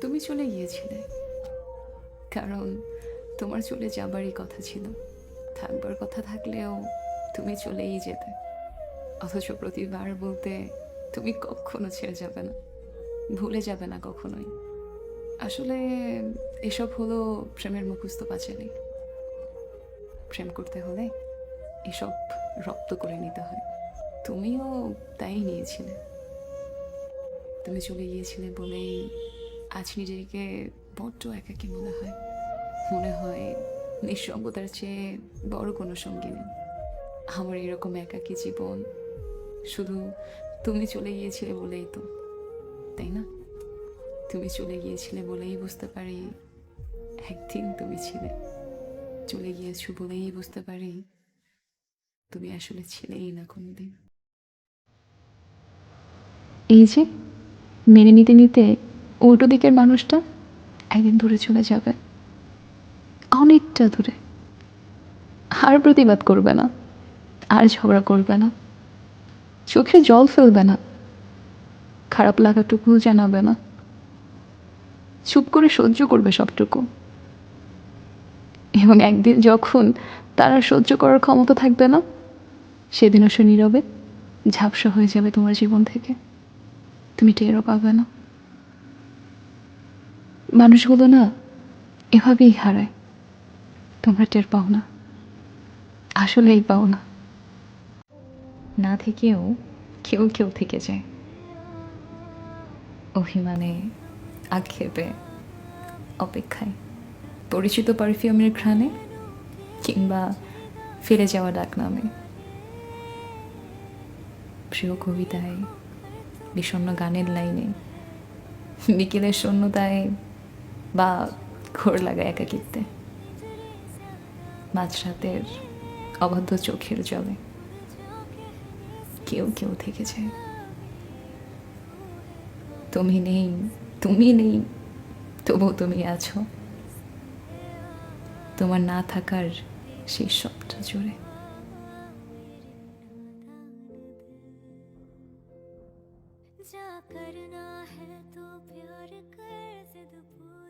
তুমি চলে গিয়েছিলে, কারণ তোমার চলে যাবারই কথা ছিল। থাকবার কথা থাকলেও তুমি চলেই যেতে। অথচ প্রতিবার বলতে তুমি কখনো ছেড়ে যাবে না, ভুলে যাবে না কখনোই। আসলে এসব হলো প্রেমের মুখস্থ পাঁচালী। প্রেম করতে হলে এসব রপ্ত করে নিতে হয়। তুমিও তাই নিয়েছিলে। তুমি চলে গিয়েছিলে বলেই আজ নিজেকে বড্ড একাকী মনে হয়। মনে হয় নিঃসঙ্গতার চেয়ে বড় কোনো সঙ্গী নেই আমার এরকম একাকী জীবন। শুধু তুমি চলে গিয়েছিলে বলেই তো, তাই না? তুমি চলে গিয়েছিলে বলেই বুঝতে পারি একদিন তুমি ছিলে। চলে গিয়েছো বলেই বুঝতে পারি তুমি আসলে ছিলেই না কোনোদিন। এই যে মেনে নিতে নিতে উল্টো দিকের মানুষটা একদিন দূরে চলে যাবে, অনেকটা দূরে। আর প্রতিবাদ করবে না, আর ঝগড়া করবে না, চোখে জল ফেলবে না, খারাপ লাগাটুকু জানাবে না, চুপ করে সহ্য করবে সবটুকু। এবং একদিন যখন তার আর সহ্য করার ক্ষমতা থাকবে না, সেদিনও সে নীরবে ঝাপসা হয়ে যাবে তোমার জীবন থেকে। তুমি টেরও পাবে না। মানুষগুলো না এভাবেই হারায়, তোমরা টের পাও না, আসলেই পাও না। না থেকেও কেউ কেউ থেকে যায়, অভিমানে, আক্ষেপে, অপেক্ষায়, পরিচিত পারফিউমের ঘ্রাণে, কিংবা ফিরে যাওয়া ডাক নামে, প্রিয় কবিতায়, বিষণ্ণ গানের লাইনে, বিকেলের শূন্যতায়, বা ঘোর লাগা একাকিত্বে, মাঝরাতের অবাধ্য চোখের জলে কেউ কেউ থেকে যায়। তুমি নেই, তুমি নেই, তবুও তুমি আছো, তোমার না থাকার সেই সবটা জুড়ে। जा करना है तो प्यार कर जिद पूरी